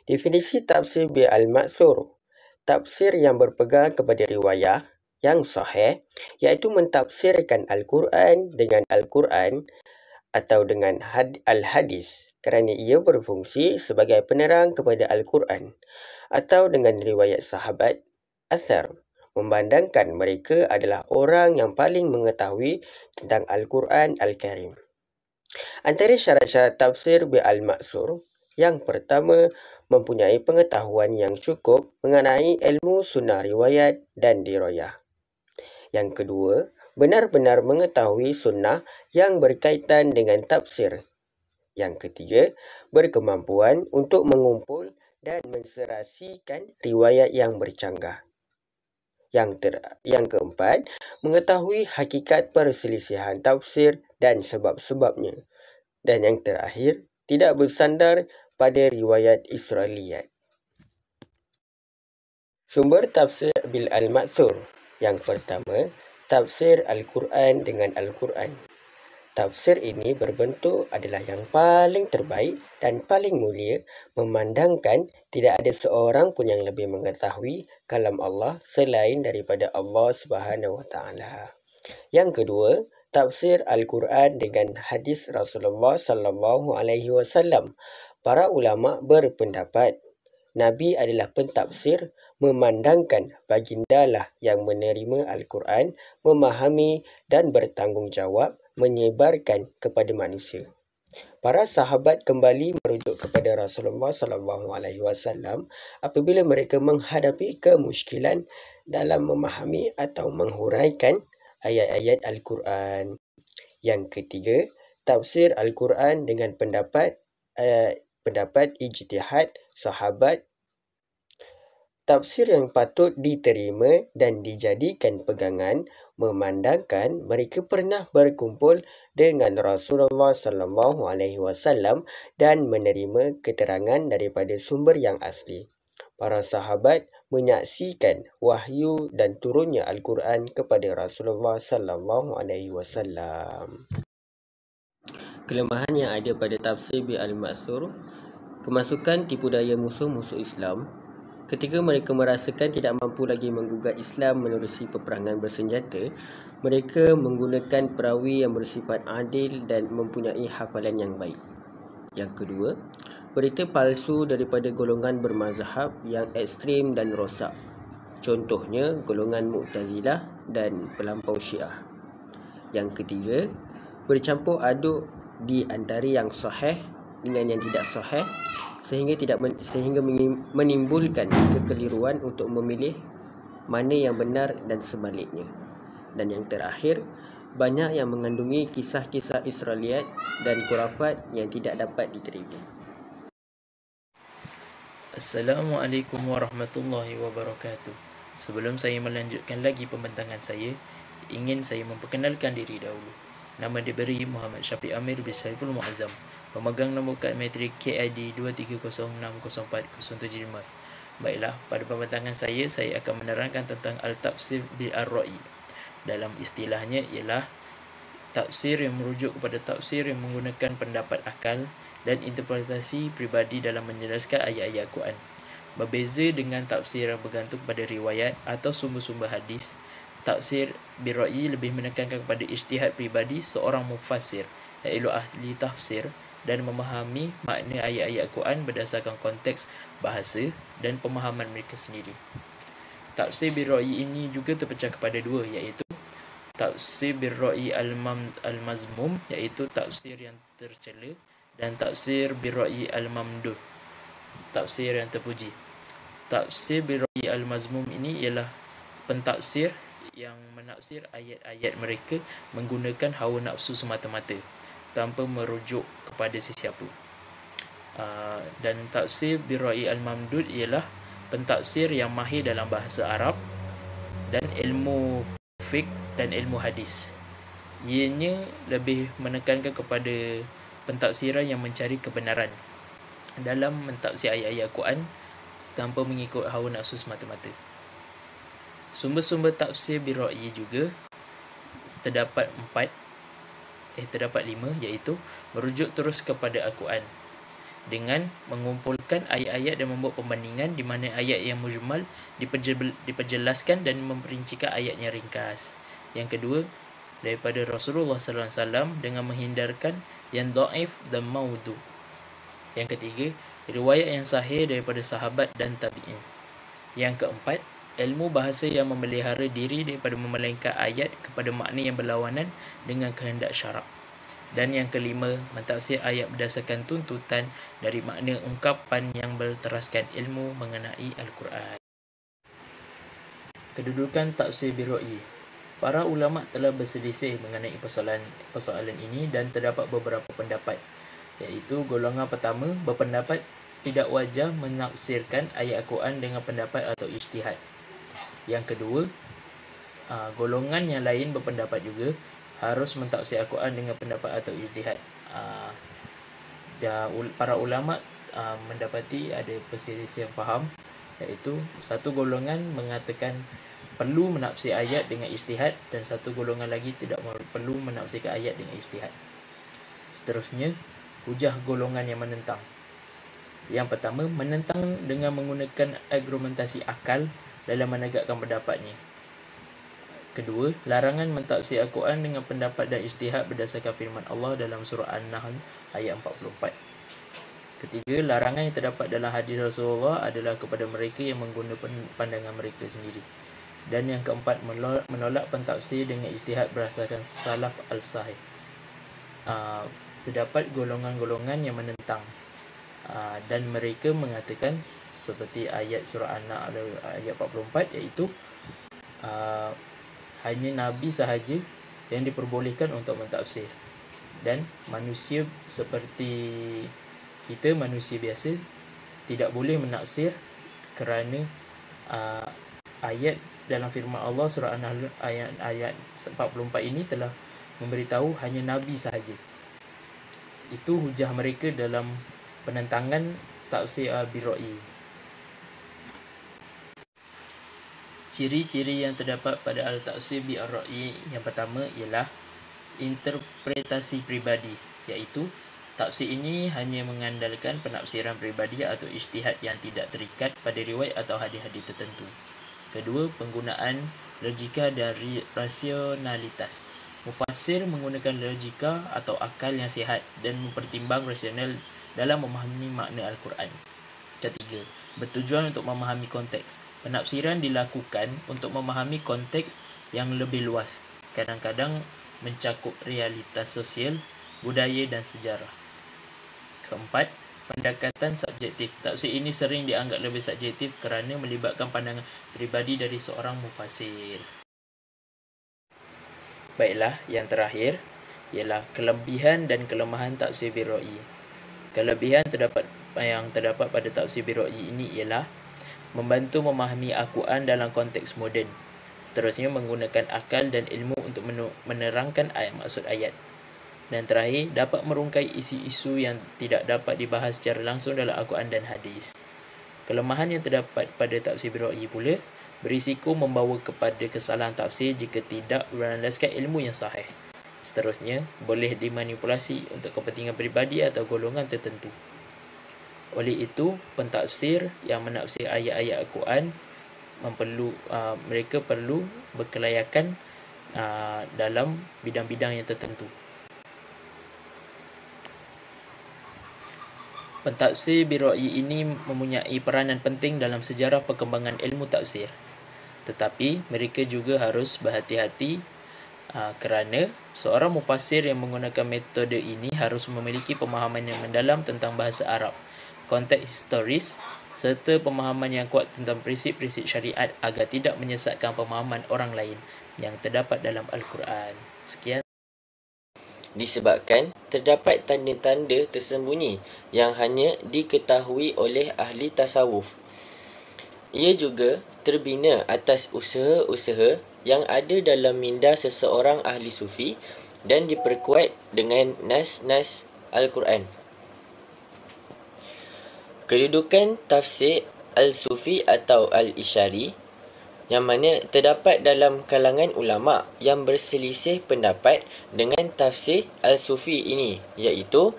Definisi tafsir bil al-ma'thur. Tafsir yang berpegang kepada riwayah yang sahih, iaitu mentafsirkan Al-Quran dengan Al-Quran atau dengan al-hadis kerana ia berfungsi sebagai penerang kepada Al-Quran, atau dengan riwayat sahabat athar, memandangkan mereka adalah orang yang paling mengetahui tentang Al-Quran Al-Karim. Antara syarat-syarat tafsir bil al-ma'thur, yang pertama, mempunyai pengetahuan yang cukup mengenai ilmu sunnah riwayat dan dirayah. Yang kedua, benar-benar mengetahui sunnah yang berkaitan dengan tafsir. Yang ketiga, berkemampuan untuk mengumpul dan menserasikan riwayat yang bercanggah. Yang keempat, mengetahui hakikat perselisihan tafsir dan sebab-sebabnya. Dan yang terakhir, tidak bersandar pada riwayat Israiliyat. Sumber tafsir bil al-ma'thur. Yang pertama, tafsir Al-Quran dengan Al-Quran. Tafsir ini berbentuk adalah yang paling terbaik dan paling mulia, memandangkan tidak ada seorang pun yang lebih mengetahui kalam Allah selain daripada Allah Subhanahu Wa Taala. Yang kedua, tafsir Al-Quran dengan hadis Rasulullah sallallahu alaihi wasallam. Para ulama berpendapat Nabi adalah pentafsir, memandangkan bagindalah yang menerima Al-Quran, memahami dan bertanggungjawab menyebarkan kepada manusia. Para sahabat kembali merujuk kepada Rasulullah sallallahu alaihi wasallam apabila mereka menghadapi kemusykilan dalam memahami atau menghuraikan ayat-ayat Al-Quran. Yang ketiga, tafsir Al-Quran dengan pendapat ijtihad sahabat. Tafsir yang patut diterima dan dijadikan pegangan, memandangkan mereka pernah berkumpul dengan Rasulullah sallallahu alaihi wasallam dan menerima keterangan daripada sumber yang asli. Para sahabat menyaksikan wahyu dan turunnya Al-Quran kepada Rasulullah sallallahu alaihi wasallam. Kelemahan yang ada pada tafsir bil al-ma'thur, kemasukan tipu daya musuh-musuh Islam. Ketika mereka merasakan tidak mampu lagi menggugat Islam menerusi peperangan bersenjata, mereka menggunakan perawi yang bersifat adil dan mempunyai hafalan yang baik. Yang kedua, berita palsu daripada golongan bermazhab yang ekstrim dan rosak. Contohnya, golongan Mu'tazilah dan pelampau Syiah. Yang ketiga, bercampur aduk di antara yang sahih dengan yang tidak sahih, sehingga menimbulkan kekeliruan untuk memilih mana yang benar dan sebaliknya. Dan yang terakhir, banyak yang mengandungi kisah-kisah Israiliyat dan khurafat yang tidak dapat diterima. Assalamualaikum warahmatullahi wabarakatuh. Sebelum saya melanjutkan lagi pembentangan saya, ingin saya memperkenalkan diri dahulu. Nama diberi Muhammad Syafiq Amir bin Saiful Muazzam, pemegang nombor kad matrik KID 230604075. Baiklah, pada pembentangan saya akan menerangkan tentang Al-Tafsir bil Ar-Ra'i. Dalam istilahnya ialah tafsir yang merujuk kepada tafsir yang menggunakan pendapat akal dan interpretasi pribadi dalam menjelaskan ayat-ayat Quran. Berbeza dengan tafsir yang bergantung pada riwayat atau sumber-sumber hadis, tafsir bil Ra'i lebih menekankan kepada ijtihad pribadi seorang mufassir, iaitu ahli tafsir, dan memahami makna ayat-ayat Quran berdasarkan konteks bahasa dan pemahaman mereka sendiri. Tafsir bil Ra'i ini juga terpecah kepada dua, iaitu tafsir bil Ra'i al-mazmum, iaitu tafsir yang tercela, dan tafsir bil Ra'i al-mamduh, tafsir yang terpuji. Tafsir bil Ra'i al-mazmum ini ialah pentafsir yang menafsir ayat-ayat mereka menggunakan hawa nafsu semata-mata, tanpa merujuk kepada sesiapa. Dan tafsir bil Ra'i al-mamdud ialah pentafsir yang mahir dalam bahasa Arab dan ilmu fiqh dan ilmu hadis. Ianya lebih menekankan kepada pentafsiran yang mencari kebenaran dalam mentafsir ayat-ayat Quran tanpa mengikut hawa nafsu semata-mata. Sumber-sumber tafsir bil Ra'i juga terdapat 5, iaitu merujuk terus kepada Al-Quran. dengan mengumpulkan ayat-ayat dan membuat perbandingan di mana ayat yang mujmal diperjelaskan dan memperincikan ayat yang ringkas. Yang kedua, daripada Rasulullah SAW dengan menghindarkan yang dhaif dan maudhu. Yang ketiga, riwayat yang sahih daripada sahabat dan tabi'in. Yang keempat, ilmu bahasa yang memelihara diri daripada memalingkan ayat kepada makna yang berlawanan dengan kehendak syarak. Dan yang kelima, mentafsir ayat berdasarkan tuntutan dari makna ungkapan yang berteraskan ilmu mengenai Al-Quran. Kedudukan tafsir birra'i. Para ulama telah berselisih mengenai persoalan ini dan terdapat beberapa pendapat, iaitu golongan pertama berpendapat tidak wajar menafsirkan ayat Al-Quran dengan pendapat atau ijtihad. Yang kedua, golongan yang lain berpendapat juga harus mentafsir Al-Quran dengan pendapat atau ijtihad. Para ulama mendapati ada perselisihan faham, iaitu satu golongan mengatakan perlu menafsir ayat dengan ijtihad dan satu golongan lagi tidak perlu menafsirkan ayat dengan ijtihad. Seterusnya, hujah golongan yang menentang. Yang pertama, menentang dengan menggunakan argumentasi akal dalam menegakkan pendapatnya. Kedua, larangan mentafsir Al-Quran dengan pendapat dan ijtihad berdasarkan firman Allah dalam surah An-Nahl ayat 44. Ketiga, larangan yang terdapat dalam hadis Rasulullah adalah kepada mereka yang menggunakan pandangan mereka sendiri. Dan yang keempat, menolak pentafsir dengan ijtihad berdasarkan salaf al-sahih. Terdapat golongan-golongan yang menentang, dan mereka mengatakan seperti ayat surah An-Nahl ayat 44, iaitu hanya Nabi sahaja yang diperbolehkan untuk mentafsir, dan manusia seperti kita, manusia biasa, tidak boleh menafsir kerana ayat dalam firman Allah surah An-Nahl ayat 44 ini telah memberitahu hanya Nabi sahaja. Itu hujah mereka dalam penentangan tafsir birra'i. Ciri-ciri yang terdapat pada al-tafsir bil-ra'i yang pertama ialah interpretasi pribadi, iaitu tafsir ini hanya mengandalkan penafsiran pribadi atau ijtihad yang tidak terikat pada riwayat atau hadis-hadis tertentu. Kedua, penggunaan logika dan rasionalitas. Mufassir menggunakan logika atau akal yang sihat dan mempertimbang rasional dalam memahami makna Al-Quran. Ketiga, bertujuan untuk memahami konteks. Penafsiran dilakukan untuk memahami konteks yang lebih luas, kadang-kadang mencakup realitas sosial, budaya dan sejarah. Keempat, pendekatan subjektif. Tafsir ini sering dianggap lebih subjektif kerana melibatkan pandangan pribadi dari seorang mufassir. Baiklah, yang terakhir ialah kelebihan dan kelemahan tafsir birra'i. Kelebihan yang terdapat pada tafsir birra'i ini ialah membantu memahami Al-Quran dalam konteks moden. Seterusnya, menggunakan akal dan ilmu untuk menerangkan maksud ayat. Dan terakhir, dapat merungkai isu-isu yang tidak dapat dibahas secara langsung dalam Al-Quran dan hadis. Kelemahan yang terdapat pada tafsir birra'i pula berisiko membawa kepada kesalahan tafsir jika tidak berlandaskan ilmu yang sahih. Seterusnya, boleh dimanipulasi untuk kepentingan peribadi atau golongan tertentu. Oleh itu, pentafsir yang menafsir ayat-ayat Al-Quran mereka perlu berkelayakan dalam bidang-bidang yang tertentu. Pentafsir birra'i ini mempunyai peranan penting dalam sejarah perkembangan ilmu tafsir. Tetapi mereka juga harus berhati-hati kerana seorang mufassir yang menggunakan metode ini harus memiliki pemahaman yang mendalam tentang bahasa Arab, konteks historis serta pemahaman yang kuat tentang prinsip-prinsip syariat agar tidak menyesatkan pemahaman orang lain yang terdapat dalam Al-Quran. Sekian. Disebabkan terdapat tanda-tanda tersembunyi yang hanya diketahui oleh ahli tasawuf. Ia juga terbina atas usaha-usaha yang ada dalam minda seseorang ahli sufi dan diperkuat dengan nas-nas Al-Quran. Kedudukan tafsir al-sufi atau al-isyari yang mana terdapat dalam kalangan ulama yang berselisih pendapat dengan tafsir al-sufi ini, iaitu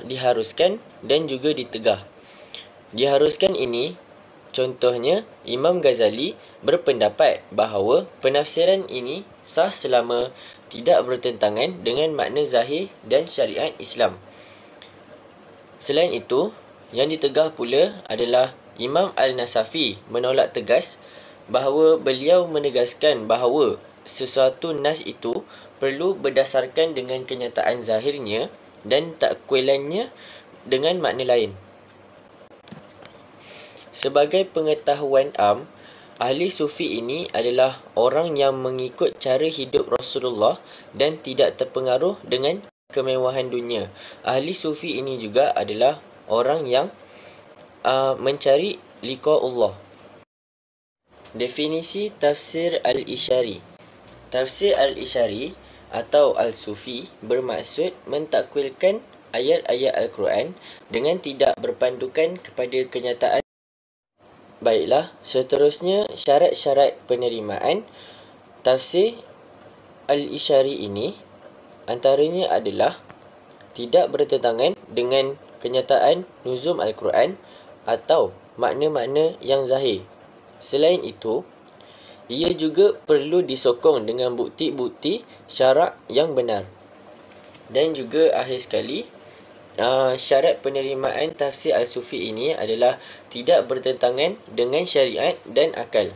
diharuskan dan juga ditegah. Diharuskan ini, contohnya Imam Ghazali berpendapat bahawa penafsiran ini sah selama tidak bertentangan dengan makna zahir dan syariat Islam. Selain itu, yang ditegah pula adalah Imam Al-Nasafi menolak tegas bahawa beliau menegaskan bahawa sesuatu nas itu perlu berdasarkan dengan kenyataan zahirnya dan takwilannya dengan makna lain. Sebagai pengetahuan am, ahli sufi ini adalah orang yang mengikut cara hidup Rasulullah dan tidak terpengaruh dengan kemewahan dunia. Ahli sufi ini juga adalah orang yang mencari liqa Allah. Definisi tafsir al-Isyari. Tafsir al-Isyari atau al-Sufi bermaksud mentakwilkan ayat-ayat Al-Quran dengan tidak berpandukan kepada kenyataan. Baiklah, seterusnya syarat-syarat penerimaan tafsir al-Isyari ini antaranya adalah tidak bertentangan dengan kenyataan nuzul Al-Quran atau makna-makna yang zahir. Selain itu, ia juga perlu disokong dengan bukti-bukti syarak yang benar. Dan juga akhir sekali, syarat penerimaan tafsir al-Sufi ini adalah tidak bertentangan dengan syariat dan akal.